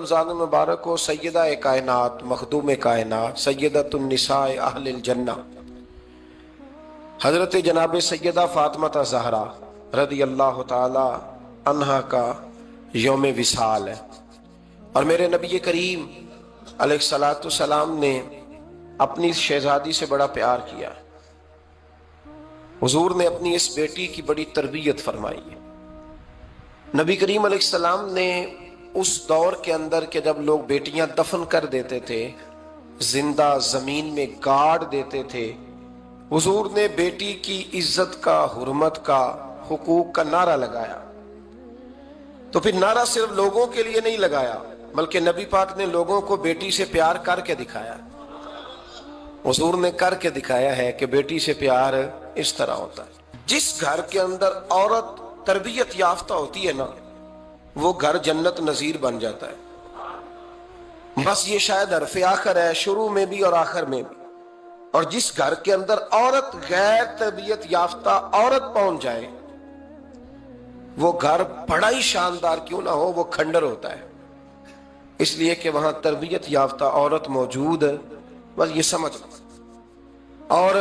रमज़ान मुबारक को सैयदा कायनात, मखदूम कायनात, सैयदतुन निसाए अहलिल जन्ना हज़रत जनाब सैयदा फ़ातिमा ज़हरा रज़ी अल्लाह ताला अन्हा का यौम विसाल है। और मेरे नबी करीम अलैहिस्सलातु सलाम ने अपनी शहजादी से बड़ा प्यार किया। हुजूर ने अपनी इस बेटी की बड़ी तरबियत फरमाई है। नबी करीम अलैहिस्सलाम ने उस दौर के अंदर के जब लोग बेटियां दफन कर देते थे, जिंदा जमीन में गाड़ देते थे, हुजूर ने बेटी की इज्जत का, हुर्मत का, हुकूक का नारा लगाया। तो फिर नारा सिर्फ लोगों के लिए नहीं लगाया, बल्कि नबी पाक ने लोगों को बेटी से प्यार करके दिखाया। हुजूर ने करके दिखाया है कि बेटी से प्यार इस तरह होता है। जिस घर के अंदर औरत तरबियत याफ्ता होती है ना, वो घर जन्नत नजीर बन जाता है। बस ये शायद हरफ़े आखिर है, शुरू में भी और आखिर में भी। और जिस घर के अंदर औरत गैर तरबियत याफ्ता औरत पहुंच जाए, वो घर बड़ा ही शानदार क्यों ना हो, वो खंडर होता है। इसलिए कि वहां तरबियत याफ्ता औरत मौजूद है। बस ये समझ लो। और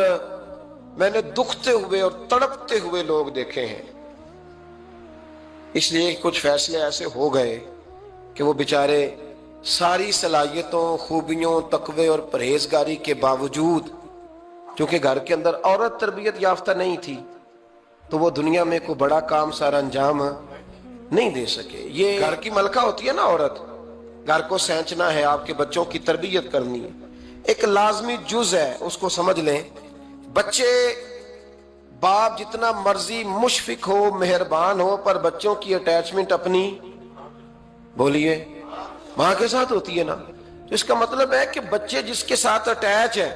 मैंने दुखते हुए और तड़पते हुए लोग देखे हैं, इसलिए कुछ फैसले ऐसे हो गए कि वो बेचारे सारी सलाहियतों, खूबियों, तकवे और परहेजगारी के बावजूद, क्योंकि घर के अंदर औरत तरबियत याफ्ता नहीं थी, तो वो दुनिया में कोई बड़ा काम सारा अंजाम नहीं दे सके। ये घर की मलका होती है ना औरत, घर को सेंचना है, आपके बच्चों की तरबियत करनी है, एक लाजमी जुज है, उसको समझ लें। बच्चे, बाप जितना मर्जी मुशफिक हो, मेहरबान हो, पर बच्चों की अटैचमेंट अपनी, बोलिए, मां के साथ होती है ना। तो इसका मतलब है कि बच्चे जिसके साथ अटैच है,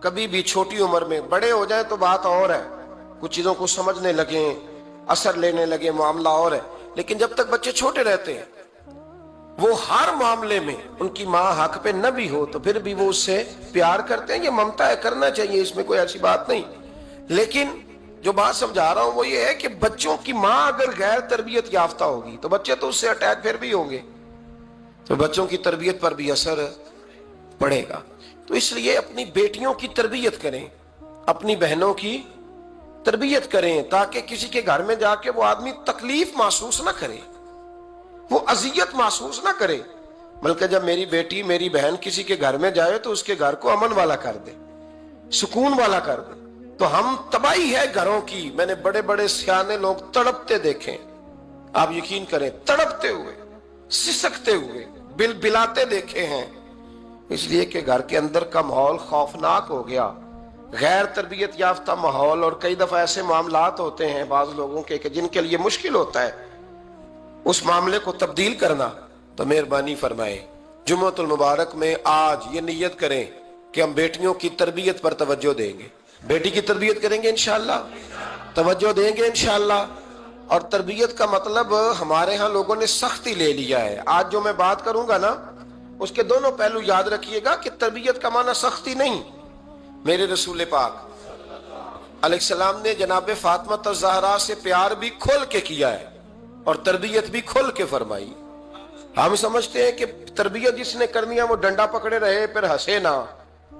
कभी भी छोटी उम्र में, बड़े हो जाए तो बात और है, कुछ चीजों को समझने लगे, असर लेने लगे, मामला और है। लेकिन जब तक बच्चे छोटे रहते हैं, वो हर मामले में उनकी माँ हक पे न भी हो तो फिर भी वो उससे प्यार करते हैं। ये ममता है, करना चाहिए, इसमें कोई ऐसी बात नहीं। लेकिन जो बात समझा रहा हूं वो ये है कि बच्चों की माँ अगर गैर तरबियत याफ्ता होगी तो बच्चे तो उससे अटैच फिर भी होंगे, तो बच्चों की तरबियत पर भी असर पड़ेगा। तो इसलिए अपनी बेटियों की तरबियत करें, अपनी बहनों की तरबियत करें, ताकि किसी के घर में जाके वो आदमी तकलीफ महसूस ना करे, वो अजियत महसूस ना करे। बल्कि जब मेरी बेटी, मेरी बहन किसी के घर में जाए तो उसके घर को अमन वाला कर दे, सुकून वाला कर दे। तो हम तबाही है घरों की। मैंने बड़े बड़े सियाने लोग तड़पते देखे, आप यकीन करें, तड़पते हुए, सिसकते हुए, बिलबिलाते देखे हैं। इसलिए कि घर के अंदर का माहौल खौफनाक हो गया, गैर तरबियत याफ्ता माहौल। और कई दफा ऐसे मामलात होते हैं बाज लोगों के कि जिनके लिए मुश्किल होता है उस मामले को तब्दील करना। तो मेहरबानी फरमाए, जुम्मतुल मुबारक में आज ये नियत करें कि हम बेटियों की तरबियत पर तवज्जो देंगे, बेटी की तरबियत करेंगे इंशाअल्लाह, तवज्जो देंगे इंशाअल्लाह। और तरबियत का मतलब हमारे यहाँ लोगों ने सख्ती ले लिया है। आज जो मैं बात करूंगा ना, उसके दोनों पहलू याद रखिएगा कि तरबियत का माना सख्ती नहीं। मेरे रसूल पाक अलैहिस्सलाम ने जनाब फातिमा ज़हरा से प्यार भी खोल के किया है और तरबियत भी खोल के फरमाई। हम समझते हैं कि तरबियत जिसने करनी है वो डंडा पकड़े रहे, फिर हंसे ना,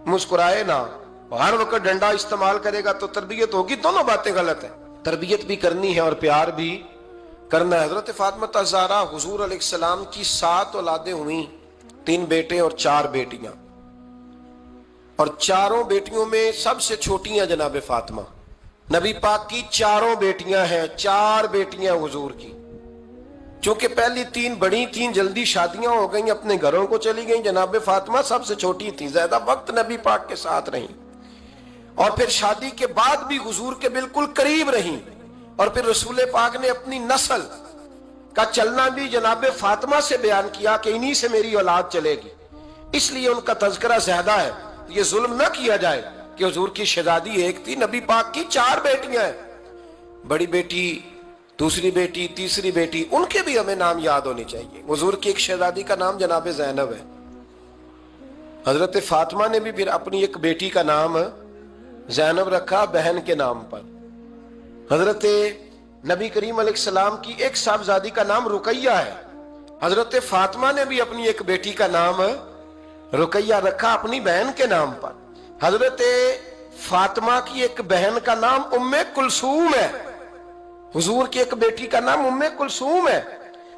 मुस्कुराए ना, हर वक्त डंडा इस्तेमाल करेगा तो तरबियत होगी। दोनों बातें गलत है। तरबियत भी करनी है और प्यार भी करना है। हजरत फातिमा ज़हरा हुजूर अलैहिस्सलाम की 7 औलादें हुई, 3 बेटे और 4 बेटियां। और चारों बेटियों में सबसे छोटी हैं जनाब फातिमा। नबी पाक की 4 बेटियां हैं, 4 बेटियां हुजूर की। चूंकि पहली 3 बड़ी थीं, जल्दी शादियां हो गई, अपने घरों को चली गई। जनाब फातिमा सबसे छोटी थी, ज्यादा वक्त नबी पाक के साथ रही, और फिर शादी के बाद भी हुजूर के बिल्कुल करीब रही। और फिर रसूल पाक ने अपनी नस्ल का चलना भी जनाब फातिमा से बयान किया कि इन्हीं से मेरी औलाद चलेगी, इसलिए उनका तज़किरा ज्यादा है। ये जुल्म न किया जाए कि हुजूर की शहजादी एक थी, नबी पाक की 4 बेटियां हैं, बड़ी बेटी, दूसरी बेटी, तीसरी बेटी, उनके भी हमें नाम याद होने चाहिए। हुजूर की एक शहजादी का नाम जनाब ज़ैनब है। हजरत फातिमा ने भी फिर अपनी एक बेटी का नाम ज़ैनब रखा, बहन के नाम पर। हजरत नबी करीम अलैहिस्सलाम की एक साहबजादी का नाम रुकैया है, حضرت فاطمہ نے بھی اپنی ایک بیٹی کا نام رقیہ رکھا اپنی بہن کے نام پر. حضرت فاطمہ کی ایک بہن کا نام ام کلثوم ہے. حضور کی ایک بیٹی کا نام ام کلثوم ہے.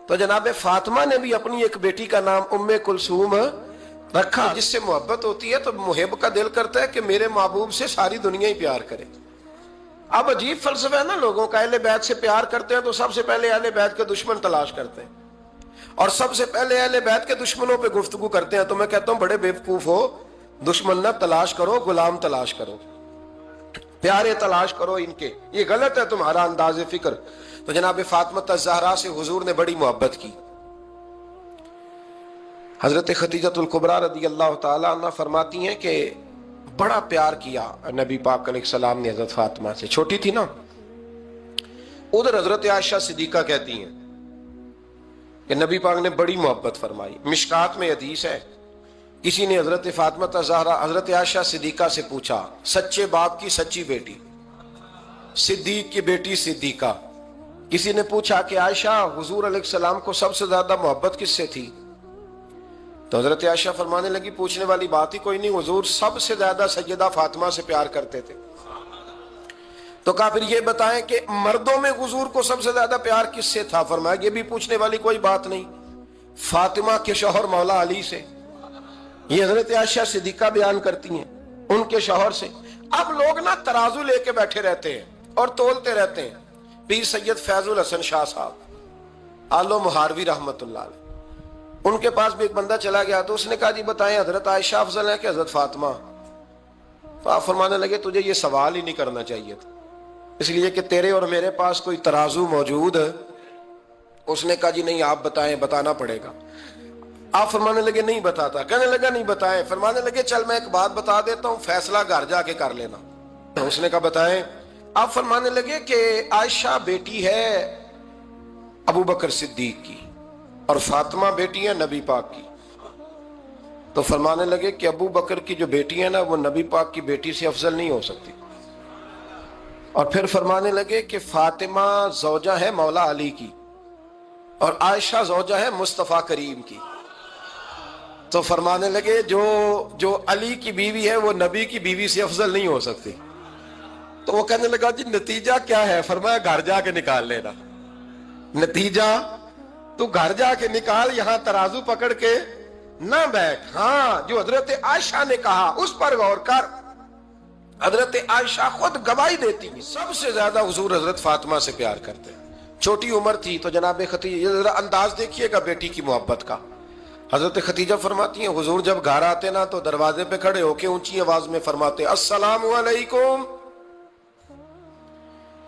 تو جناب فاطمہ نے بھی اپنی ایک بیٹی کا نام ام کلثوم رکھا. جس سے محبت ہوتی ہے تو محب کا دل کرتا ہے کہ میرے محبوب سے ساری دنیا ہی پیار کرے. اب عجیب فلسفہ ہے نا لوگوں کا. اہل بیت سے پیار کرتے ہیں تو سب سے پہلے اہل بیت کے دشمن تلاش کرتے ہیں اور سب سے پہلے اہل بیت کے دشمنوں پہ گفتگو کرتے ہیں. تو میں کہتا ہوں بڑے بیوقوف ہو. دشمن نہ تلاش کرو, غلام تلاش کرو, پیارے تلاش کرو ان کے. یہ غلط ہے تمہارا انداز فکر. تو جناب فاطمہ الزہرا سے حضور نے بڑی محبت کی. حضرت خدیجہ الکبریٰ رضی اللہ تعالی عنہ فرماتی ہیں کہ بڑا پیار کیا نبی پاک علیہ السلام نے حضرت فاطمہ سے. چھوٹی تھی نا. ادھر حضرت عائشہ صدیقہ کہتی ہیں کہ نبی پاک نے بڑی محبت فرمائی. مشکات میں حدیث ہے, کسی نے حضرت فاطمہ الزہرا حضرت عائشہ صدیقہ سے پوچھا, سچے باپ کی سچی بیٹی, صدیق کی بیٹی صدیقہ. کسی نے پوچھا کہ عائشہ حضور علیہ السلام کو سب سے زیادہ محبت کس سے تھی؟ تو حضرت عائشہ فرمانے لگی پوچھنے والی بات ہی کوئی نہیں, حضور سب سے زیادہ سیدہ فاطمہ سے پیار کرتے تھے. تو کہا پھر یہ بتائیں کہ مردوں میں حضور کو سب سے زیادہ پیار کس سے تھا؟ فرمایا یہ بھی پوچھنے والی کوئی بات نہیں, فاطمہ کے شوہر مولا علی سے. یہ حضرت عائشہ صدیقہ بیان کرتی ہیں ان کے شوہر سے. اب لوگ نا ترازو لے کے بیٹھے رہتے ہیں اور تولتے رہتے ہیں. پیر سید فیض الحسن شاہ صاحب آلو مہاروی رحمت اللہ علیہ, ان کے پاس بھی ایک بندہ چلا گیا تو اس نے کہا جی بتائیں حضرت عائشہ افضل ہے کہ حضرت فاطمہ؟ تو آپ فرمانے لگے تجھے یہ سوال ہی نہیں کرنا چاہیے تھا, اس لیے کہ تیرے اور میرے پاس کوئی ترازو موجود ہے. اس نے کہا جی نہیں آپ بتائیں, بتانا پڑے گا. آپ فرمانے لگے نہیں بتاتا. کہنے لگا نہیں بتائیں. فرمانے لگے چل میں ایک بات بتا دیتا ہوں, فیصلہ گھر جا کے کر لینا. اس نے کہا بتائیں. آپ فرمانے لگے کہ عائشہ بیٹی ہے ابو بکر صدیق کی اور فاطمہ بیٹی ہے نبی پاک کی. تو فرمانے لگے کہ ابو بکر کی جو بیٹی ہے نا وہ نبی پاک کی بیٹی سے افضل نہیں ہو سکتی. اور پھر فرمانے لگے کہ فاطمہ زوجہ ہے مولا علی کی اور عائشہ زوجہ ہے مصطفیٰ کریم کی. تو فرمانے لگے جو علی کی بیوی ہے وہ نبی کی بیوی سے افضل نہیں ہو سکتی. تو وہ کہنے لگا جی نتیجہ کیا ہے؟ فرمایا گھر جا کے نکال لینا. نتیجہ تو گھر جا کے نکال, یہاں ترازو پکڑ کے نہ بیٹھ. ہاں جو حضرت عائشہ نے کہا اس پر غور کر. حضرت عائشہ خود گواہی دیتی ہیں سب سے زیادہ حضور حضرت فاطمہ سے پیار کرتے ہیں. چھوٹی عمر تھی تو جناب خدیجہ, ذرا انداز دیکھیے گا بیٹی کی محبت کا. حضرت خدیجہ فرماتی ہیں حضور جب گھر آتے نا تو دروازے پہ کھڑے ہو کے اونچی آواز میں فرماتے السلام علیکم.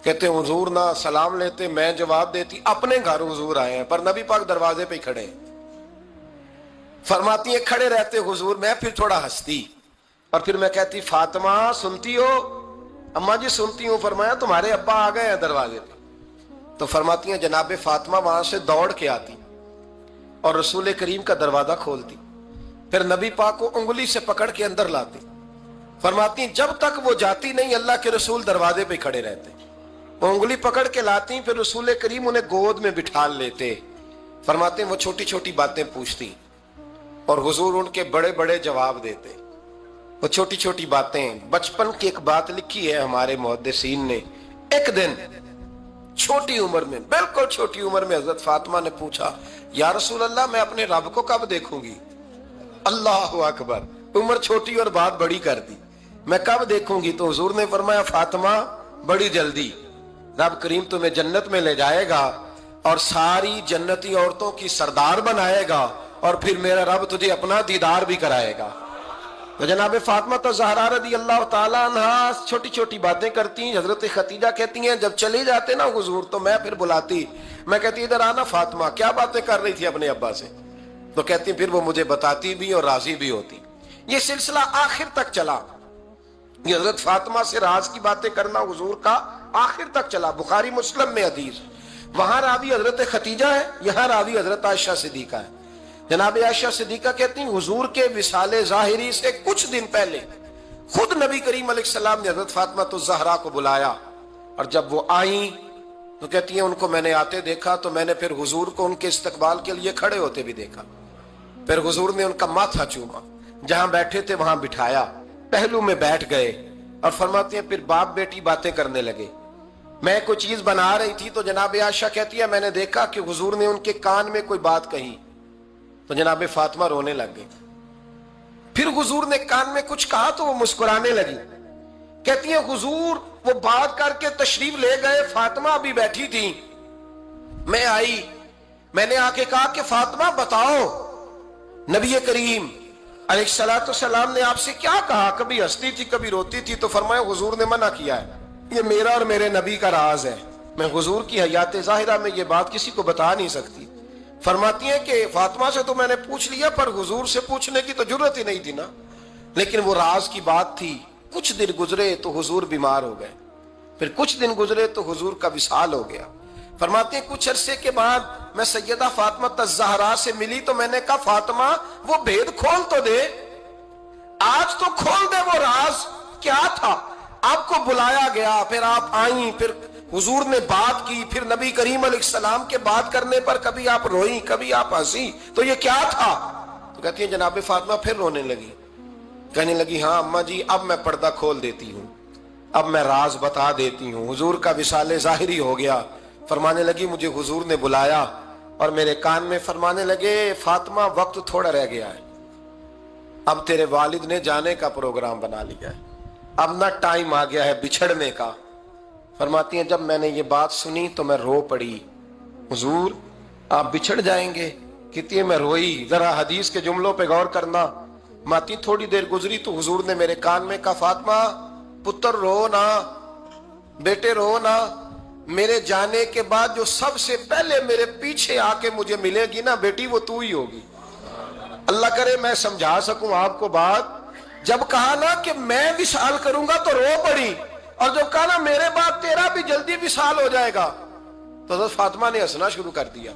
کہتے حضور نہ سلام لیتے, میں جواب دیتی. اپنے گھر حضور آئے ہیں پر نبی پاک دروازے پہ ہی کھڑے ہیں. فرماتی ہیں کھڑے رہتے حضور, میں پھر تھوڑا ہنستی اور پھر میں کہتی فاطمہ سنتی ہو؟ اماں جی سنتی ہوں. فرمایا تمہارے ابا آ گئے ہیں دروازے پہ. تو فرماتی ہیں جناب فاطمہ وہاں سے دوڑ کے آتی اور رسول کریم کا دروازہ کھولتی, پھر نبی پاک کو انگلی سے پکڑ کے اندر لاتی. فرماتی ہیں جب تک وہ جاتی نہیں اللہ کے رسول دروازے پہ کھڑے رہتے. وہ انگلی پکڑ کے لاتی, پھر رسول کریم انہیں گود میں بٹھا لیتے. فرماتے ہیں وہ چھوٹی چھوٹی باتیں پوچھتی اور حضور ان کے بڑے بڑے جواب دیتے. وہ چھوٹی چھوٹی باتیں. بچپن کی ایک بات لکھی ہے ہمارے محدثین نے. ایک دن چھوٹی عمر میں, بالکل چھوٹی عمر میں حضرت فاطمہ نے پوچھا یا رسول اللہ میں اپنے رب کو کب دیکھوں گی؟ اللہ اکبر, عمر چھوٹی اور بات بڑی کر دی. میں کب دیکھوں گی؟ تو حضور نے فرمایا فاطمہ بڑی جلدی. رب کریم تمہیں جنت میں لے جائے گا اور ساری جنتی عورتوں کی سردار بنائے گا اور پھر میرا رب تجھے اپنا دیدار بھی کرائے گا. تو جناب فاطمہ الزہرا رضی اللہ تعالی عنہا چھوٹی چھوٹی باتیں کرتی ہیں. حضرت خدیجہ کہتی ہیں جب چلے جاتے نا حضور تو میں پھر بلاتی, میں کہتی ادھر آنا فاطمہ, کیا باتیں کر رہی تھی اپنے ابا سے؟ تو کہتی پھر وہ مجھے بتاتی بھی اور راضی بھی ہوتی. یہ سلسلہ آخر تک چلا. یہ حضرت فاطمہ سے راز کی باتیں کرنا حضور کا آخر تک چلا. بخاری مسلم میں حدیث, وہاں راوی حضرت خدیجہ ہے, یہاں راوی حضرت عائشہ صدیقہ ہے. جناب عائشہ صدیقہ کہتی ہیں حضور کے وصال ظاہری سے کچھ دن پہلے خود نبی کریم علیہ السلام نے حضرت فاطمہ الزہرا کو بلایا اور جب وہ آئیں تو کہتی ہیں ان کو میں نے آتے دیکھا تو میں نے پھر حضور کو ان کے استقبال کے لیے کھڑے ہوتے بھی دیکھا، پھر حضور نے ان کا ماتھا چوما، جہاں بیٹھے تھے وہاں بٹھایا، پہلو میں بیٹھ گئے، اور فرماتے ہیں پھر باپ بیٹی باتیں کرنے لگے۔ میں کوئی چیز بنا رہی تھی تو جناب عائشہ کہتی ہے میں نے دیکھا کہ حضور نے ان کے کان میں کوئی بات کہی تو جناب فاطمہ رونے لگ گئی، پھر حضور نے کان میں کچھ کہا تو وہ مسکرانے لگی۔ کہتی ہیں حضور وہ بات کر کے تشریف لے گئے، فاطمہ ابھی بیٹھی تھی، میں آئی، میں نے آ کے کہا کہ فاطمہ بتاؤ نبی کریم علیہ الصلوۃ والسلام نے آپ سے کیا کہا، کبھی ہنستی تھی کبھی روتی تھی، تو فرمایا حضور نے منع کیا ہے، یہ میرا اور میرے نبی کا راز ہے، میں حضور کی حیات ظاہرہ میں یہ بات کسی کو بتا نہیں سکتی۔ فرماتی ہیں کہ فاطمہ سے تو میں نے پوچھ لیا پر حضور سے پوچھنے کی تو جرت ہی نہیں تھی نا، لیکن وہ راز کی بات تھی۔ کچھ دن گزرے تو حضور بیمار ہو گئے، پھر کچھ دن گزرے تو حضور کا وصال ہو گیا۔ فرماتے ہیں کچھ عرصے کے بعد میں سیدہ فاطمہ الزہرا سے ملی تو میں نے کہا فاطمہ وہ بھید کھول تو دے، آج تو کھول دے وہ راز کیا تھا۔ آپ کو بلایا گیا، پھر آپ آئیں، پھر حضور نے بات کی، پھر نبی کریم علیہ السلام کے بات کرنے پر کبھی آپ روئیں کبھی آپ ہنسی، تو یہ کیا تھا؟ تو کہتی ہیں جناب فاطمہ پھر رونے لگی، کہنے لگی ہاں اماں جی اب میں پردہ کھول دیتی ہوں، اب میں راز بتا دیتی ہوں۔ حضور کا وصال ظاہری ہو گیا۔ فرمانے لگی مجھے حضور نے بلایا اور میرے کان میں فرمانے لگے فاطمہ وقت تھوڑا رہ گیا ہے، اب تیرے والد نے جانے کا پروگرام بنا لیا ہے، اب نہ ٹائم آ گیا ہے بچھڑنے کا۔ فرماتی ہیں جب میں نے یہ بات سنی تو میں رو پڑی، حضور آپ بچھڑ جائیں گے؟ کہتی ہے میں روئی۔ ذرا حدیث کے جملوں پہ غور کرنا، ماتی تھوڑی دیر گزری تو حضور نے میرے کان میں کہا فاطمہ پتر رو نا، بیٹے رو نا، میرے جانے کے بعد جو سب سے پہلے میرے پیچھے آ کے مجھے ملے گی نا بیٹی وہ تو ہی ہوگی۔ اللہ کرے میں سمجھا سکوں آپ کو بات، جب کہا نا کہ میں وصال کروں گا تو رو پڑی، اور جب کہا نا میرے بعد تیرا بھی جلدی وصال ہو جائے گا تو حضرت فاطمہ نے ہنسنا شروع کر دیا۔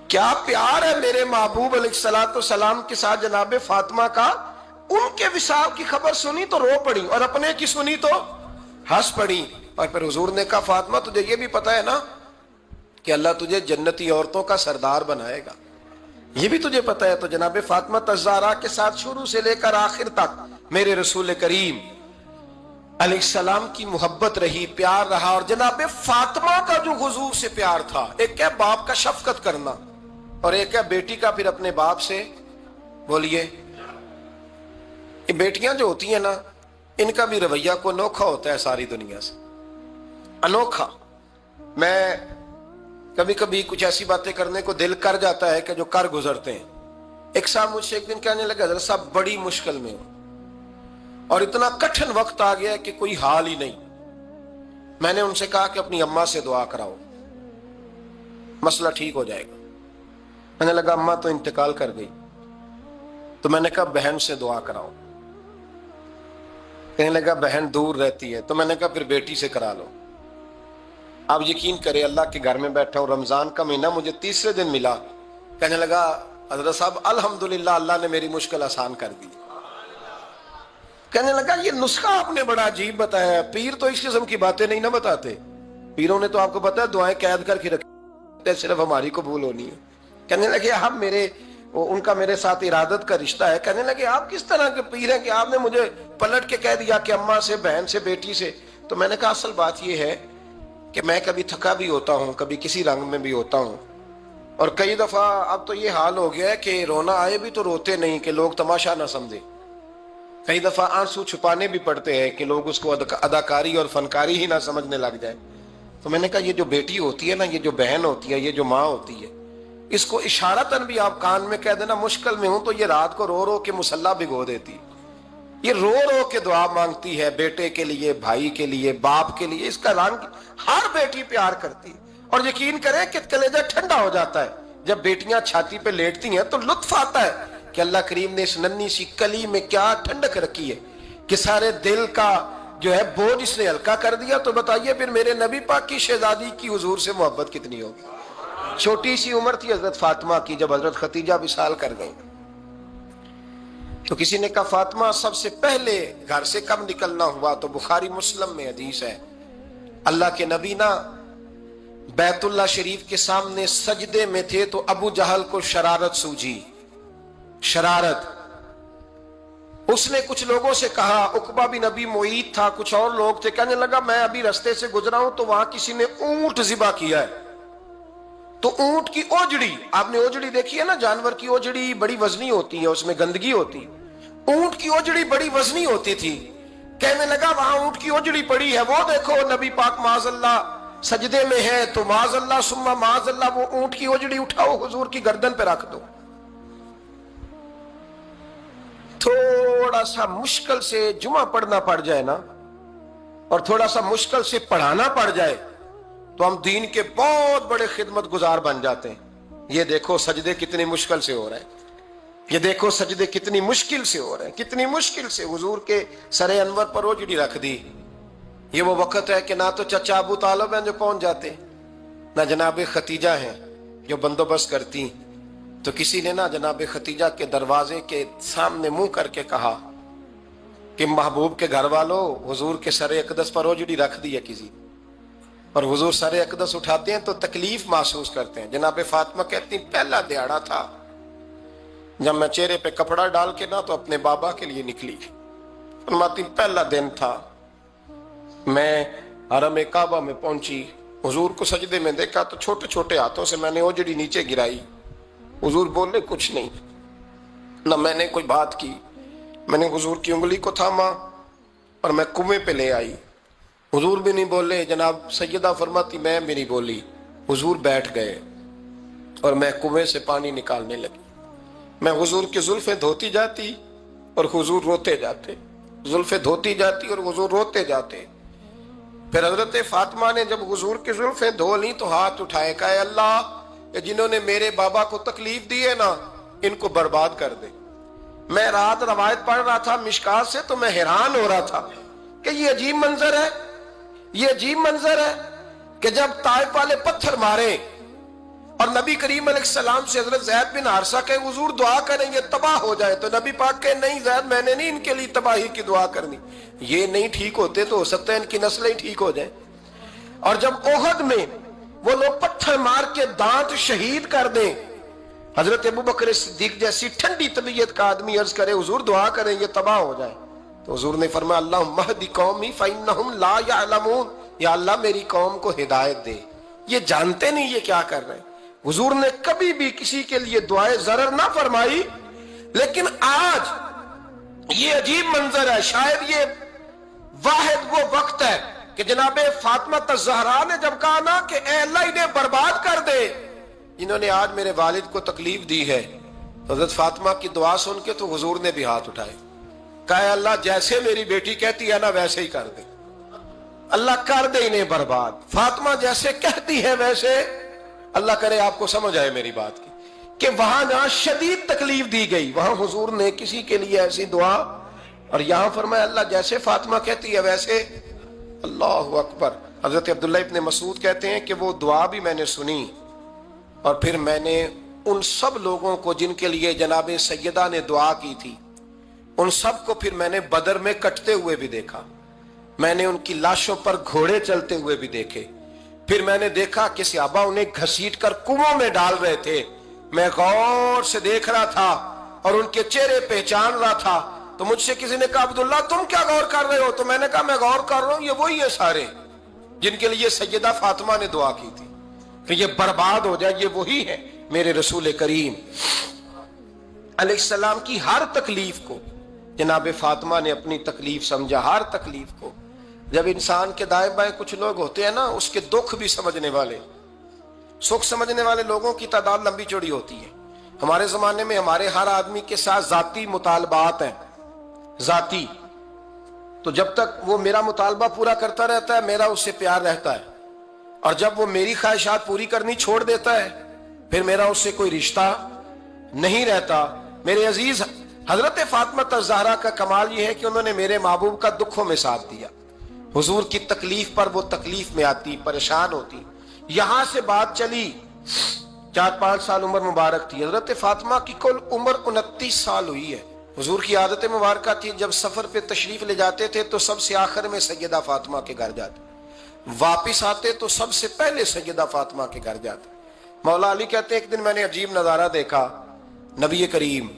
کیا پیار ہے میرے محبوب علیہ الصلوۃ والسلام کے ساتھ جناب فاطمہ کا۔ ان کے وصال کی خبر سنی تو رو پڑی اور اپنے کی سنی تو ہنس پڑی۔ اور پھر حضور نے کہا فاطمہ تجھے یہ بھی پتا ہے نا کہ اللہ تجھے جنتی عورتوں کا سردار بنائے گا، یہ بھی تجھے پتا ہے۔ تو جناب فاطمہ الزہرا کے ساتھ شروع سے لے کر آخر تک میرے رسول کریم علیہ السلام کی محبت رہی، پیار رہا۔ اور جناب فاطمہ کا جو حضور سے پیار تھا، ایک ہے باپ کا شفقت کرنا اور ایک ہے بیٹی کا پھر اپنے باپ سے، بولیے یہ بیٹیاں جو ہوتی ہیں نا ان کا بھی رویہ کو انوکھا ہوتا ہے ساری دنیا سے، انوکھا۔ میں کبھی کبھی کچھ ایسی باتیں کرنے کو دل کر جاتا ہے کہ جو کر گزرتے ہیں۔ ایک صاحب مجھ سے ایک دن کہنے لگا حضرت صاحب بڑی مشکل میں ہوں اور اتنا کٹھن وقت آ گیا کہ کوئی حال ہی نہیں۔ میں نے ان سے کہا کہ اپنی اماں سے دعا کراؤ، مسئلہ ٹھیک ہو جائے گا۔ میں نے لگا اماں تو انتقال کر گئی، تو میں نے کہا بہن سے دعا کراؤ۔ کہنے لگا بہن دور رہتی ہے، تو میں نے کہا پھر بیٹی سے کرا لو۔ آپ یقین کریں اللہ کے گھر میں بیٹھا ہوں، رمضان کا مہینہ مجھے تیسرے دن ملا، کہنے لگا حضرت صاحب الحمدللہ اللہ نے میری مشکل آسان کر دی۔ کہنے لگا یہ نسخہ آپ نے بڑا عجیب بتایا ہے، پیر تو اس قسم کی باتیں نہیں نہ بتاتے، پیروں نے تو آپ کو پتا ہے دعائیں قید کر کے رکھی، صرف ہماری قبول ہونی ہے۔ کہنے لگے آپ ان کا میرے ساتھ ارادت کا رشتہ ہے۔ کہنے لگے آپ کس طرح کے پیر ہیں کہ آپ نے مجھے پلٹ کے کہہ دیا کہ اماں سے، بہن سے، بیٹی سے۔ تو میں نے کہا اصل بات یہ ہے کہ میں کبھی تھکا بھی ہوتا ہوں، کبھی کسی رنگ میں بھی ہوتا ہوں، اور کئی دفعہ اب تو یہ حال ہو گیا ہے کہ رونا آئے بھی تو روتے نہیں کہ لوگ تماشا نہ سمجھے، کئی دفعہ آنسو چھپانے بھی پڑتے ہیں کہ لوگ اس کو اداکاری اور فنکاری ہی نہ سمجھنے لگ جائے۔ تو میں نے کہا یہ جو بیٹی ہوتی ہے نا، یہ جو بہن ہوتی ہے، یہ جو ماں ہوتی ہے، اس کو اشارتاً بھی آپ کان میں کہہ دینا مشکل میں ہوں تو یہ رات کو رو رو کے مصلی بھگو دیتی، یہ رو رو کے دعا مانگتی ہے بیٹے کے لیے، بھائی کے لیے، باپ کے لیے۔ اس کا رنگ ہر بیٹی پیار کرتی، اور یقین کریں کہ کلیجہ ٹھنڈا ہو جاتا ہے جب بیٹیاں چھاتی پہ لیٹتی ہیں تو لطف آتا ہے کہ اللہ کریم نے اس ننھی سی کلی میں کیا ٹھنڈک رکھی ہے کہ سارے دل کا جو ہے بوجھ اس نے ہلکا کر دیا۔ تو بتائیے پھر میرے نبی پاک کی شہزادی کی حضور سے محبت کتنی ہوگی۔ چھوٹی سی عمر تھی حضرت فاطمہ کی جب حضرت خدیجہ وصال کر گئی، تو کسی نے کہا فاطمہ سب سے پہلے گھر سے کب نکلنا ہوا؟ تو بخاری مسلم میں حدیث ہے اللہ کے نبی نا बैतुल्लाह शरीफ के सामने सजदे में थे तो अबू जहल को शरारत सूझी, शरारत। उसने कुछ लोगों से कहा, उकबा बिन नबी मुईद था, कुछ और लोग थे, कहने लगा मैं अभी रास्ते से गुजरा हूं तो वहां किसी ने ऊंट ज़िबा किया है। तो ऊंट की ओजड़ी, आपने ओजड़ी देखी है ना, जानवर की ओजड़ी बड़ी वजनी होती है, उसमें गंदगी होती है। ऊंट की ओजड़ी बड़ी वजनी होती थी। कहने लगा वहां ऊंट की ओजड़ी पड़ी है, वो देखो नबी पाक माज़अल्लाह सजदे में है, तो माज़अल्लाह सुम्मा माज़अल्लाह वो ऊंट की ओजड़ी उठाओ हुजूर की गर्दन पे रख दो। थोड़ा सा मुश्किल से जुमा पढ़ना पड़ जाए ना, और थोड़ा सा मुश्किल से पढ़ाना पड़ जाए, तो हम दीन के बहुत बड़े खिदमत गुजार बन जाते हैं। ये देखो सजदे कितनी मुश्किल से हो रहे हैं, ये देखो सजदे कितनी मुश्किल से हो रहे हैं, कितनी मुश्किल से हुजूर के सरे अनवर पर ओजड़ी रख दी। ये वो वक्त है कि ना तो चचा अबू तालिब हैं जो पहुंच जाते, ना जनाब खतीजा हैं जो बंदोबस्त करती। तो किसी ने ना जनाब खतीजा के दरवाजे के सामने मुंह करके कहा कि महबूब के घर वालों, हुजूर के सरे अकदस पर ओजड़ी रख दी है किसी, और हुजूर सरे अकदस उठाते हैं तो तकलीफ महसूस करते हैं। जनाब फातिमा कहती पहला दिहाड़ा था जब मैं चेहरे पे कपड़ा डाल के ना तो अपने बाबा के लिए निकली। फरमाती पहला दिन था, मैं हरम काबा में पहुंची, हुजूर को सजदे में देखा तो छोटे छोटे हाथों से मैंने ओजड़ी नीचे गिराई। हुजूर बोले कुछ नहीं, ना मैंने कोई बात की। मैंने हुजूर की उंगली को थामा और मैं कुएं पे ले आई। हुजूर भी नहीं बोले। जनाब सैयदा फरमाती मैं भी नहीं बोली। हुजूर बैठ गए और मैं कुएं से पानी निकालने लगी। मैं हुजूर की जुल्फें धोती जाती और हुजूर रोते जाते, जुल्फें धोती जाती और हुजूर रोते जाते। फिर हजरत फातिमा ने जब हुजूर की जुल्फें धो ली तो हाथ उठाए, कहा अल्लाह जिन्होंने मेरे बाबा को तकलीफ दी है ना, इनको बर्बाद कर दे। मैं रात रवायत पढ़ रहा था मिशकात से, तो मैं हैरान हो रहा था कि ये अजीब मंजर है, ये अजीब मंजर है कि जब ताइफ वाले पत्थर मारे और नबी करीम अलैहिस्सलाम से हजरत ज़ैद बिन हारिसा के हुजूर दुआ करेंगे तबाह हो जाए, तो नबी पाक के नहीं ज़ैद मैंने नहीं इनके लिए तबाही की दुआ करनी, ये नहीं ठीक होते तो हो सकता है इनकी नस्लें ही ठीक हो जाए। और जब ओहद में वो लोग पत्थर मार के दांत शहीद कर दें, हजरत अबू बकर सिद्दीक जैसी ठंडी तबीयत का आदमी अर्ज करे हुजूर दुआ करें ये तबाह हो जाए, तो हुजूर ने फरमाया अल्लाहुम्मा हदी कौमी फइन्नहुम ला यअलमून, या अल्लाह मेरी कौम को हिदायत दे, ये जानते नहीं ये क्या कर रहे हैं। हुजूर ने कभी भी किसी के लिए दुआए ज़रर ना फरमाई, लेकिन आज ये अजीब मंजर है। शायद ये वाहिद वो वक्त है कि जनाब फातिमा ज़हरा ने जब कहा ना कि ए अल्लाह इन्हें बर्बाद कर दे, इन्होंने आज मेरे वालिद को तकलीफ दी है, तो हज़रत फातिमा की दुआ सुन के तो हुजूर ने भी हाथ उठाए, कहा अल्लाह जैसे मेरी बेटी कहती है ना वैसे ही कर दे, अल्लाह कर दे इन्हें बर्बाद। फातिमा जैसे कहती है वैसे, अल्लाह करे आपको समझ आए मेरी बात की, कि वहां जहां शदीद तकलीफ दी गई वहां हुजूर ने किसी के लिए ऐसी दुआ, और यहां फरमाया अल्लाह जैसे फातिमा कहती है वैसे। अल्लाहु अकबर। हजरत अब्दुल्ला इब्ने मसूद कहते हैं कि वो दुआ भी मैंने सुनी, और फिर मैंने उन सब लोगों को जिनके लिए जनाब सैयदा ने दुआ की थी, उन सब को फिर मैंने बदर में कटते हुए भी देखा। मैंने उनकी लाशों पर घोड़े चलते हुए भी देखे। फिर मैंने देखा कि सहाबा उन्हें घसीट कर कुओं में डाल रहे थे। मैं गौर से देख रहा था और उनके चेहरे पहचान रहा था। तो मुझसे किसी ने कहा अब्दुल्ला तुम क्या गौर कर रहे हो? तो मैंने कहा मैं गौर कर रहा हूं, ये वही है सारे जिनके लिए सैयदा फातिमा ने दुआ की थी कि ये बर्बाद हो जाए, ये वही है मेरे रसूल करीम अलैहिस्सलाम की हर तकलीफ को जनाब फातिमा ने अपनी तकलीफ समझा। हर तकलीफ को, जब इंसान के दाएं बाएं कुछ लोग होते हैं ना, उसके दुख भी समझने वाले, सुख समझने वाले लोगों की तादाद लंबी चौड़ी होती है। हमारे जमाने में हमारे हर आदमी के साथ जाती मुतालबात हैं, जाती। तो जब तक वो मेरा मुतालबा पूरा करता रहता है मेरा उससे प्यार रहता है, और जब वो मेरी ख्वाहिशात पूरी करनी छोड़ देता है फिर मेरा उससे कोई रिश्ता नहीं रहता। मेरे अजीज हजरत फातिमा ज़हरा का कमाल ये है कि उन्होंने मेरे महबूब का दुखों में साथ दिया। हुजूर की तकलीफ पर वो तकलीफ में आती, परेशान होती। यहां से बात चली, 4-5 साल उम्र मुबारक थी। हजरत फातिमा की कुल उम्र 29 साल हुई है। हुजूर की आदत मुबारक थी, जब सफर पे तशरीफ ले जाते थे तो सबसे आखिर में सैयदा फातिमा के घर जाते। वापिस आते तो सबसे पहले सैयदा फातिमा के घर जाते। मौला अली कहते हैं एक दिन मैंने अजीब नज़ारा देखा, नबी करीम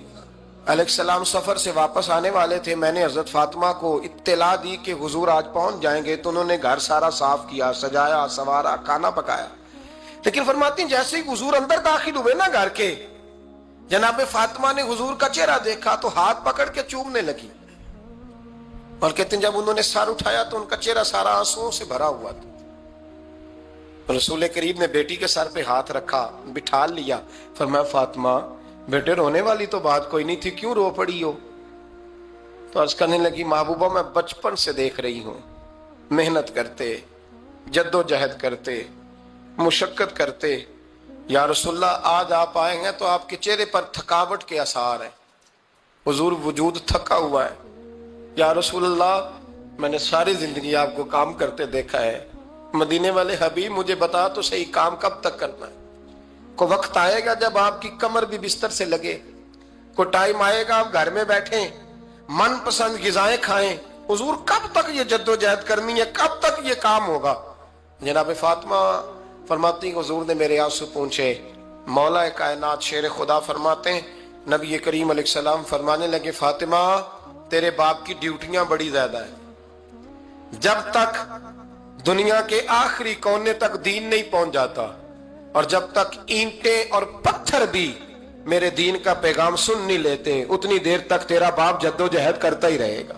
अलैहिस्सलाम सफ़र से वापस आने वाले थे। मैंने हज़रत फातिमा को इत्तला दी कि हुजूर आज पहुंच जाएंगे, तो उन्होंने घर सारा साफ किया, सजाया, संवारा, खाना पकाया। लेकिन फरमाती हैं जैसे ही हुजूर अंदर दाखिल हुए ना घर के, जनाब फातिमा ने हुजूर का चेहरा देखा तो हाथ पकड़ के चूमने लगी। और कहते हैं जब उन्होंने सर उठाया तो उनका चेहरा सारा आंसुओं से भरा हुआ था। रसूल करीम ने बेटी के सर पे हाथ रखा, बिठा लिया, फरमाया फातिमा बेटे रोने वाली तो बात कोई नहीं थी, क्यों रो पड़ी हो? तो अर्ज करने लगी महबूबा मैं बचपन से देख रही हूं, मेहनत करते, जद्दोजहद करते, मुशक्कत करते, या रसूलल्लाह आज आप आए हैं तो आपके चेहरे पर थकावट के आसार है, हुजूर वजूद थका हुआ है। या रसूलल्लाह मैंने सारी जिंदगी आपको काम करते देखा है, मदीने वाले हबीब मुझे बता तो सही काम कब तक करना है? को वक्त आएगा जब आपकी कमर भी बिस्तर से लगे, को टाइम आएगा आप घर में बैठे मन पसंद गिजाएं खाएं, हुजूर कब तक ये जद्दोजहद करनी है, कब तक ये काम होगा? जनाब फातिमा फरमाती हुजूर ने मेरे आंसू पूछे। मौला कायनात शेर खुदा फरमाते हैं नबी करीम अलैहिस्सलाम फरमाने लगे फातिमा तेरे बाप की ड्यूटियां बड़ी ज्यादा है, जब तक दुनिया के आखिरी कोने तक दीन नहीं पहुंच जाता और जब तक ईंटें और पत्थर भी मेरे दीन का पैगाम सुन नहीं लेते उतनी देर तक तेरा बाप जद्दोजहद करता ही रहेगा।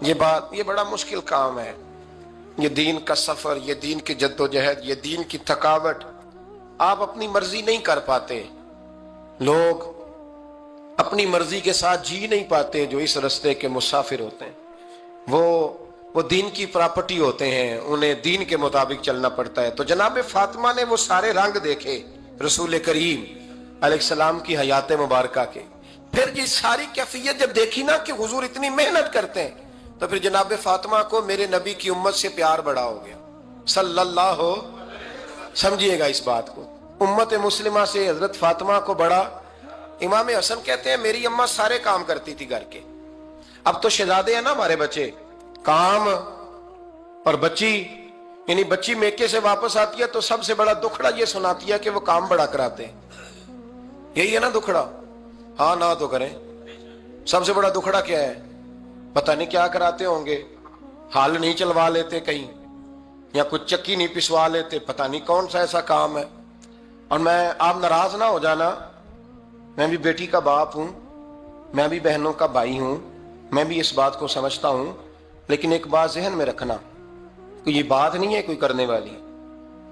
ये बड़ा मुश्किल काम है, ये दीन का सफर, ये दीन की जद्दोजहद, ये दीन की थकावट। आप अपनी मर्जी नहीं कर पाते, लोग अपनी मर्जी के साथ जी नहीं पाते जो इस रास्ते के मुसाफिर होते हैं। वो दीन की प्रॉपर्टी होते हैं, उन्हें दीन के मुताबिक चलना पड़ता है। तो जनाब फातिमा ने वो सारे रंग देखे रसूल करीम अलैहिस्सलाम की हयात मुबारका के। फिर ये सारी कैफियत जब देखी ना कि हुजूर इतनी मेहनत करते हैं, तो फिर जनाब फातिमा को मेरे नबी की उम्मत से प्यार बड़ा हो गया सल्लल्लाहु। समझिएगा इस बात को, उम्मत मुस्लिमा से हजरत फातिमा को बड़ा। इमाम हसन कहते हैं मेरी अम्मा सारे काम करती थी घर के। अब तो शहजादे हैं ना हमारे बच्चे, काम और बच्ची, यानी बच्ची मेके से वापस आती है तो सबसे बड़ा दुखड़ा ये सुनाती है कि वो काम बड़ा कराते हैं। यही है ना दुखड़ा? हाँ ना तो करें। सबसे बड़ा दुखड़ा क्या है? पता नहीं क्या कराते होंगे, हाल नहीं चलवा लेते कहीं, या कुछ चक्की नहीं पिसवा लेते, पता नहीं कौन सा ऐसा काम है। और मैं, आप नाराज ना हो जाना, मैं भी बेटी का बाप हूं, मैं भी बहनों का भाई हूं, मैं भी इस बात को समझता हूं, लेकिन एक बात जहन में रखना, कोई ये बात नहीं है कोई करने वाली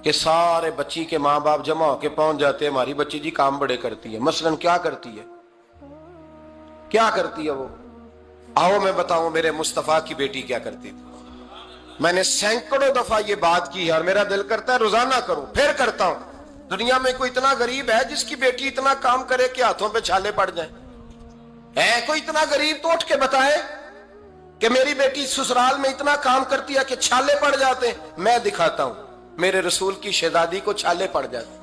कि सारे बच्ची के माँ बाप जमा होके पहुंच जाते हैं हमारी बच्ची जी काम बड़े करती है। मसलन क्या करती है, क्या करती है वो? आओ मैं बताऊं मेरे मुस्तफा की बेटी क्या करती थी। मैंने सैकड़ों दफा ये बात की है और मेरा दिल करता है रोजाना करूं, फिर करता हूं। दुनिया में कोई इतना गरीब है जिसकी बेटी इतना काम करे कि हाथों पे छाले पड़ जाए? है कोई इतना गरीब तो उठ के बताए कि मेरी बेटी ससुराल में इतना काम करती है कि छाले पड़ जाते हैं? मैं दिखाता हूं, मेरे रसूल की शहजादी को छाले पड़ जाते।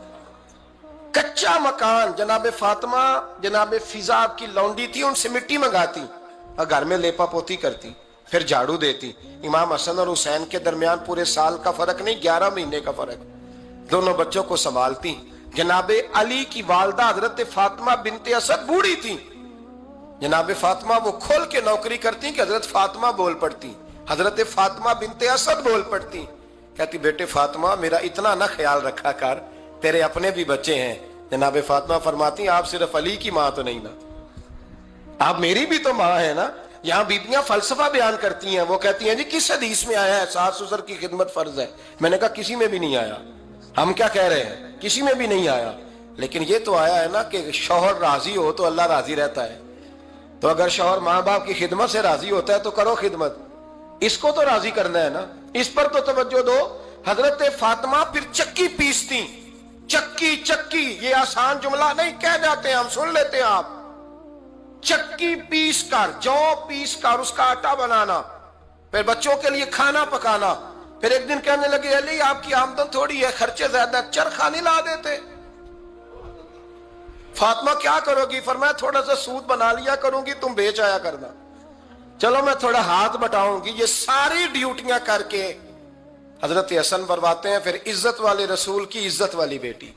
कच्चा मकान, जनाब फातिमा जनाब फिजा आपकी लौंडी थी, उनसे मिट्टी मंगाती और घर में लेपा पोती करती, फिर झाड़ू देती। इमाम हसन और हुसैन के दरमियान पूरे साल का फर्क नहीं, 11 महीने का फर्क। दोनों बच्चों को संभालती। जनाबे अली की वालदा हजरत फातिमा बिनते असद बूढ़ी थी, जनाबे फातिमा वो खोल के नौकरी करती कि हजरत फातिमा बोल पड़ती, हजरत फातिमा बिनते असद बोल पड़ती। कहती बेटे फातिमा मेरा इतना ना ख्याल रखा कर, तेरे अपने भी बच्चे हैं। जनाबे फातिमा फरमाती आप सिर्फ अली की माँ तो नहीं ना, आप मेरी भी तो माँ है ना। यहाँ बीबियां फलसफा बयान करती हैं, वो कहती हैं जी किस हदीस में आया है सास ससुर की खिदमत फर्ज है? मैंने कहा किसी में भी नहीं आया। हम क्या कह रहे हैं, किसी में भी नहीं आया, लेकिन ये तो आया है ना कि शौहर राजी हो तो अल्लाह राजी रहता है। तो अगर शौहर माँ बाप की खिदमत से राजी होता है तो करो खिदमत, इसको तो राजी करना है ना, इस पर तो तवज्जो दो। हजरत फातिमा फिर चक्की पीसती। चक्की चक्की ये आसान जुमला नहीं, कह जाते हैं हम, सुन लेते हैं आप। चक्की पीस कर, जौ पीस कर उसका आटा बनाना, फिर बच्चों के लिए खाना पकाना। फिर एक दिन कहने लगे अली आपकी आमदन थोड़ी है, खर्चे ज्यादा, चरखा नहीं ला देते? फातिमा क्या करोगी? फरमाया थोड़ा सा सूद बना लिया करूंगी, तुम बेच आया करना। चलो मैं थोड़ा हाथ बटाऊंगी। ये सारी ड्यूटियां करके حضرت حسن فرماتے ہیں پھر عزت والے رسول کی عزت والی بیٹی،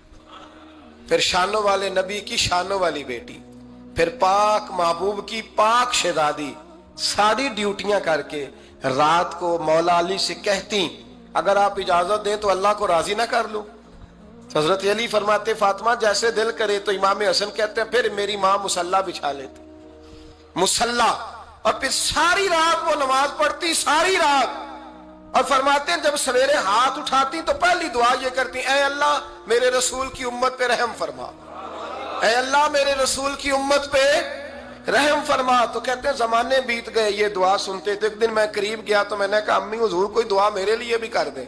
پھر شانوں والے نبی کی شانوں والی بیٹی، پھر پاک محبوب کی پاک شہزادی، ساری ڈیوٹیاں کر کے رات کو مولا علی سے کہتی اگر آپ اجازت دیں تو اللہ کو راضی نہ کر لوں؟ حضرت علی فرماتے فاطمہ جیسے دل کرے، تو امام حسن کہتے ہیں پھر میری ماں مصلی بچھا لیتی، مصلی، اور پھر ساری رات وہ نماز پڑھتی، ساری رات، اور فرماتے ہیں جب سویرے ہاتھ اٹھاتی تو پہلی دعا یہ کرتی اے اللہ میرے رسول کی امت پہ رحم فرما، اے اللہ میرے رسول کی امت پہ رحم فرما۔ تو کہتے ہیں زمانے بیت گئے یہ دعا سنتے تھے، ایک دن میں قریب گیا تو میں نے کہا امی حضور کوئی دعا میرے لیے بھی کر دیں،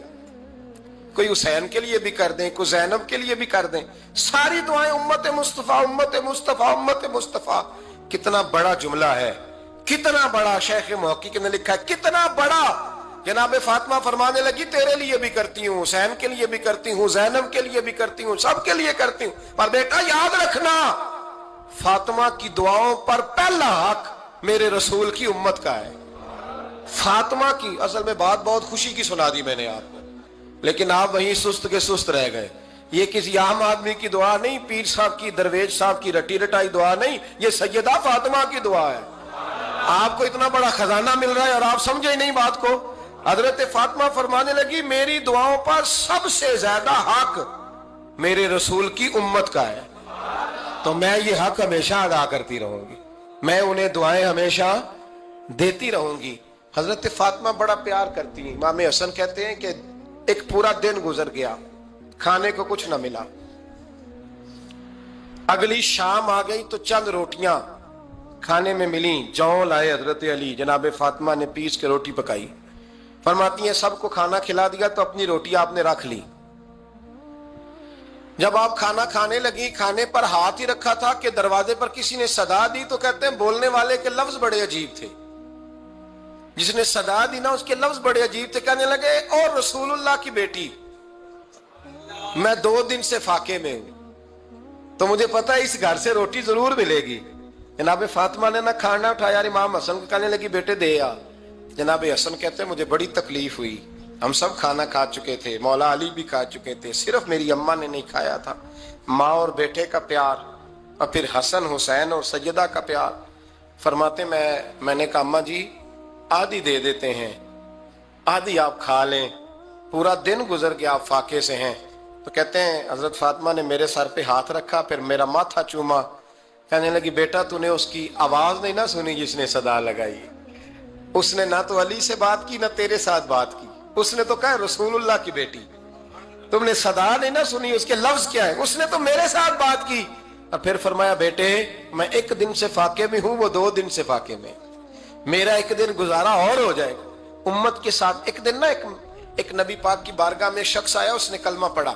کوئی حسین کے لیے بھی کر دیں، کوئی زینب کے لیے بھی کر دیں، ساری دعائیں امت مصطفیٰ امت مصطفیٰ امت مصطفیٰ۔ کتنا بڑا جملہ ہے، کتنا بڑا، شیخ محقق نے لکھا ہے کتنا بڑا۔ جناب فاطمہ فرمانے لگی تیرے لیے بھی کرتی ہوں، حسین کے لیے بھی کرتی ہوں، زینب کے لیے بھی کرتی ہوں، سب کے لیے کرتی ہوں، پر بیٹا یاد رکھنا فاطمہ کی دعاؤں پر پہلا حق میرے رسول کی امت کا ہے۔ فاطمہ کی، اصل میں بات بہت خوشی کی سنا دی میں نے آپ کو، لیکن آپ وہیں سست کے سست رہ گئے۔ یہ کسی عام آدمی کی دعا نہیں، پیر صاحب کی، درویش صاحب کی رٹی رٹائی دعا نہیں، یہ سیدہ فاطمہ کی دعا ہے۔ آپ کو اتنا بڑا خزانہ مل رہا ہے اور آپ سمجھے ہی نہیں بات کو۔ حضرت فاطمہ فرمانے لگی میری دعاؤں پر سب سے زیادہ حق میرے رسول کی امت کا ہے، تو میں یہ حق ہمیشہ ادا کرتی رہوں گی، میں انہیں دعائیں ہمیشہ دیتی رہوں گی۔ حضرت فاطمہ بڑا پیار کرتی ہیں۔ امام حسن کہتے ہیں کہ ایک پورا دن گزر گیا، کھانے کو کچھ نہ ملا، اگلی شام آ گئی تو چند روٹیاں کھانے میں ملیں، جون لائے حضرت علی، جناب فاطمہ نے پیس کے روٹی پکائی، فرماتی ہیں سب کو کھانا کھلا دیا تو اپنی روٹی آپ نے رکھ لی۔ جب آپ کھانا کھانے لگی، کھانے پر ہاتھ ہی رکھا تھا کہ دروازے پر کسی نے صدا دی، تو کہتے ہیں بولنے والے کے لفظ بڑے عجیب تھے، جس نے صدا دی نا اس کے لفظ بڑے عجیب تھے، کہنے لگے اور رسول اللہ کی بیٹی میں 2 دن سے فاقے میں ہوں، تو مجھے پتا ہے اس گھر سے روٹی ضرور ملے گی۔ جناب فاطمہ نے نہ کھانا اٹھایا، امام حسن کو کہنے لگی بیٹے دے آ۔ جناب حسن کہتے ہیں مجھے بڑی تکلیف ہوئی، ہم سب کھانا کھا چکے تھے، مولا علی بھی کھا چکے تھے، صرف میری اماں نے نہیں کھایا تھا۔ ماں اور بیٹے کا پیار، اور پھر حسن حسین اور سیدہ کا پیار۔ فرماتے میں نے کہا اماں جی آدھی دے دیتے ہیں، آدھی آپ کھا لیں، پورا دن گزر گیا آپ فاقے سے ہیں۔ تو کہتے ہیں حضرت فاطمہ نے میرے سر پہ ہاتھ رکھا، پھر میرا ماتھا چوما، کہنے لگی بیٹا تو نے اس کی آواز نہیں نہ سنی جس نے صدا لگائی، اس نے نہ تو علی سے بات کی نہ تیرے ساتھ بات کی، اس نے تو کہا رسول اللہ کی بیٹی، تم نے صدا نہیں نہ سنی، اس کے لفظ کیا ہے، اس نے تو میرے ساتھ بات کی۔ اور پھر فرمایا بیٹے میں 1 دن سے فاقے میں ہوں، وہ 2 دن سے فاقے میں، میرا 1 دن گزارا اور ہو جائے گا امت کے ساتھ۔ ایک دن نا ایک نبی پاک کی بارگاہ میں شخص آیا، اس نے کلمہ پڑھا،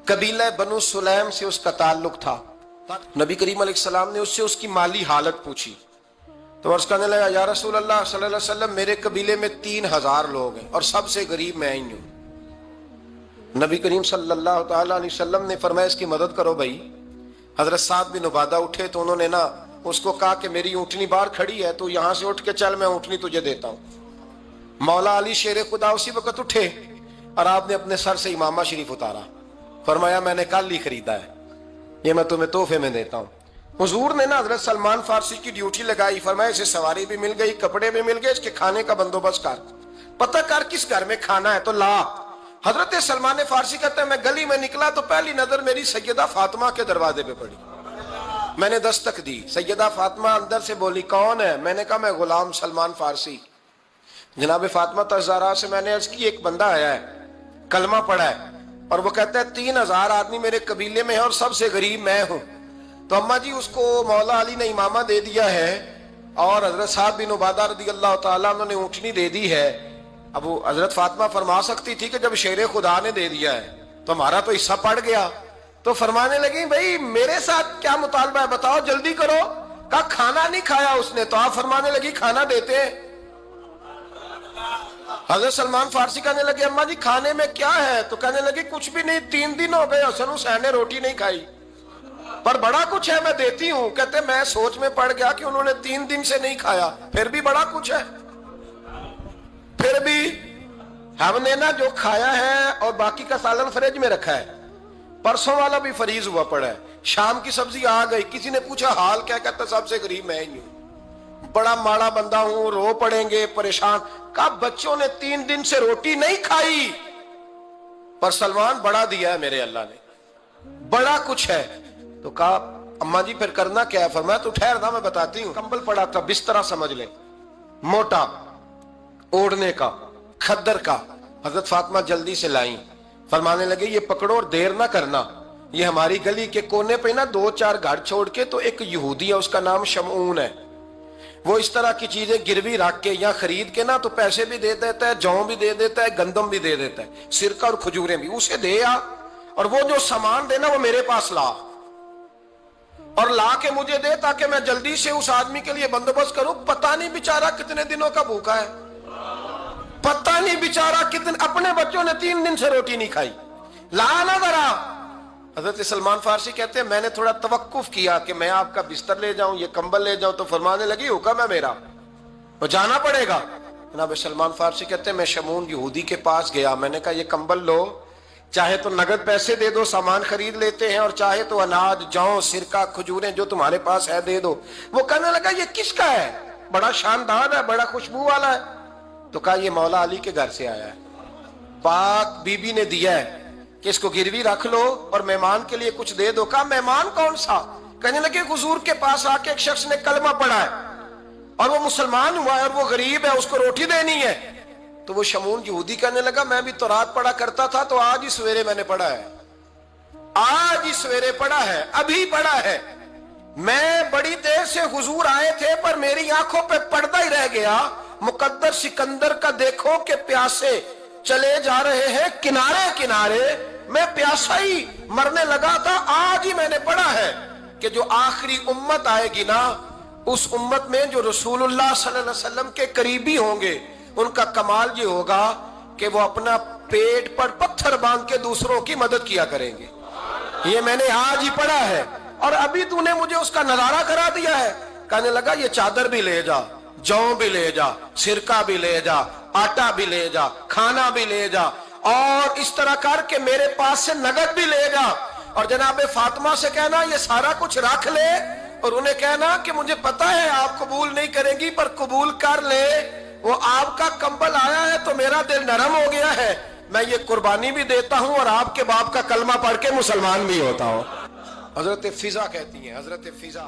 قبیلہ بنو سلیم سے اس کا تعلق تھا۔ نبی کریم علیہ السلام نے اس سے اس کی مالی حالت پوچھی، تو عرض کرنے لگا یا رسول اللہ صلی اللہ علیہ وسلم میرے قبیلے میں 3000 لوگ ہیں اور سب سے غریب میں ہی ہوں۔ نبی کریم صلی اللہ تعالی علیہ وسلم نے فرمایا اس کی مدد کرو بھائی۔ حضرت سعد بن عبادہ اٹھے تو انہوں نے نا اس کو کہا کہ میری اونٹنی باہر کھڑی ہے، تو یہاں سے اٹھ کے چل، میں اونٹنی تجھے دیتا ہوں۔ مولا علی شیر خدا اسی وقت اٹھے اور آپ نے اپنے سر سے امامہ شریف اتارا، فرمایا میں نے کل ہی خریدا ہے، یہ میں تمہیں تحفے میں دیتا ہوں۔ حضور نے نا حضرت سلمان فارسی کی ڈیوٹی لگائی، فرمایا اسے سواری بھی مل گئی، کپڑے بھی مل گئے، اس کے کھانے کا بندوبست کر، پتہ کر کس گھر میں کھانا ہے تو لا۔ حضرت سلمان فارسی کہتے ہیں میں گلی میں نکلا تو پہلی نظر میری سیدہ فاطمہ کے دروازے پہ پڑی، میں نے دستک دی، سیدہ فاطمہ اندر سے بولی کون ہے؟ میں نے کہا میں غلام سلمان فارسی۔ جناب فاطمہ تزارہ سے میں نے عرض کی ایک بندہ آیا ہے، کلمہ پڑھا ہے، اور وہ کہتا ہے 3000 آدمی میرے قبیلے میں ہیں اور سب سے غریب میں ہوں۔ تو اماں جی اس کو مولا علی نے امامہ دے دیا ہے اور حضرت سعد بن عبادہ رضی اللہ تعالیٰ عنہ نے اونٹنی دے دی ہے۔ اب وہ حضرت فاطمہ فرما سکتی تھی کہ جب شیر خدا نے دے دیا ہے تو ہمارا تو حصہ پڑ گیا، تو فرمانے لگی بھئی میرے ساتھ کیا مطالبہ ہے بتاؤ جلدی کرو۔ کہا کھانا نہیں کھایا اس نے، تو آپ فرمانے لگی کھانا دیتے ہیں۔ حضرت سلمان فارسی کہنے لگے اماں جی کھانے میں کیا ہے؟ تو کہنے لگی کچھ بھی نہیں، 3 دن ہو گئے حسن حسین نے روٹی نہیں کھائی، پر بڑا کچھ ہے میں دیتی ہوں۔ کہتے میں سوچ میں پڑ گیا کہ انہوں نے 3 دن سے نہیں کھایا، پھر بھی بڑا کچھ ہے، پھر بھی हमने ना जो खाया है और बाकी का सालन फ्रिज में रखा है, परसों वाला भी फरीज हुआ पड़ा है, शाम की सब्जी आ गई, किसी ने पूछा हाल क्या, कहता सबसे गरीब मैं ही हूं, बड़ा माड़ा बंदा हूं, रो पड़ेंगे, परेशान। कहा बच्चों ने 3 दिन से रोटी नहीं खाई, पर सलमान बड़ा दिया है मेरे अल्लाह ने, बड़ा कुछ है। तो कहा अम्मा जी फिर करना क्या है? फरमाया तो ठहर ना मैं बताती हूँ। कंबल पड़ा था, बिस्तरा समझ ले, मोटा ओढ़ने का, खद्दर का। हजरत फातिमा जल्दी से लाई, फरमाने लगे ये पकड़ो और देर ना करना, ये हमारी गली के कोने पे ना 2-4 घर छोड़ के तो एक यहूदी है, उसका नाम शमऊन है, वो इस तरह की चीजें गिरवी रख के या खरीद के ना तो पैसे भी दे देता है, जौ भी दे देता है, गंदम भी दे देता है, सिरका और खजूरें भी, उसे दे आ, और वो जो सामान देना वो मेरे पास ला, और ला के मुझे दे ताकि मैं जल्दी से उस आदमी के लिए बंदोबस्त करूं। पता नहीं बेचारा कितने दिनों का भूखा है, पता नहीं बेचारा कितने, अपने बच्चों ने 3 दिन से रोटी नहीं खाई, ला ना जरा। हजरत सलमान फारसी कहते हैं मैंने थोड़ा तवक्कुफ किया कि मैं आपका बिस्तर ले जाऊं, ये कंबल ले जाऊं, तो फरमाने लगी हुक्म है मेरा, तो जाना पड़ेगा। जनाब सलमान फारसी कहते हैं मैं शमून यहूदी के पास गया, मैंने कहा ये कंबल लो, चाहे तो नगद पैसे दे दो, सामान खरीद लेते हैं, और चाहे तो अनाज, जौ, सिरका, खजूरें जो तुम्हारे पास है दे दो। वो कहने लगा ये किसका है, बड़ा शानदार है, बड़ा खुशबू वाला है। तो कहा ये मौला अली के घर से आया है, पाक बीबी ने दिया है कि इसको गिरवी रख लो और मेहमान के लिए कुछ दे दो। कहा मेहमान कौन सा? कहने लगे हुजूर के पास आके एक शख्स ने कलमा पढ़ा है और वो मुसलमान हुआ है और वो गरीब है, उसको रोटी देनी है। तो वो शमून यहूदी कहने लगा मैं भी तो रात पढ़ा करता था, तो आज ही सवेरे मैंने पढ़ा है, आज ही सवेरे पढ़ा है, अभी पढ़ा है। मैं बड़ी देर से हुजूर आए थे पर मेरी आंखों पे पर्दा ही रह गया, मुकद्दर सिकंदर का देखो कि प्यासे चले जा रहे हैं किनारे किनारे, मैं प्यासा ही मरने लगा था, आज ही मैंने पढ़ा है कि जो आखिरी उम्मत आएगी ना, उस उम्मत में जो रसूलुल्लाह सल्लल्लाहु अलैहि वसल्लम के करीबी होंगे, उनका कमाल ये होगा कि वो अपना पेट पर पत्थर बांध के दूसरों की मदद किया करेंगे। ये मैंने आज ही पढ़ा है और अभी तूने मुझे उसका नजारा करा दिया है। कहने लगा ये चादर भी ले जा, जौ भी ले जा, सिरका भी ले जा, आटा भी ले जा, खाना भी ले जा, और इस तरह करके मेरे पास से नगद भी ले जा, और जनाब फातिमा से कहना ये सारा कुछ रख ले, और उन्हें कहना कि मुझे पता है आप कबूल नहीं करेंगी पर कबूल कर ले, वो आपका कंबल आया है तो मेरा दिल नरम हो गया है, मैं ये कुर्बानी भी देता हूं और आपके बाप का कलमा पढ़ के मुसलमान भी होता हूं। हजरत फिजा कहती हैं, हजरत फिजा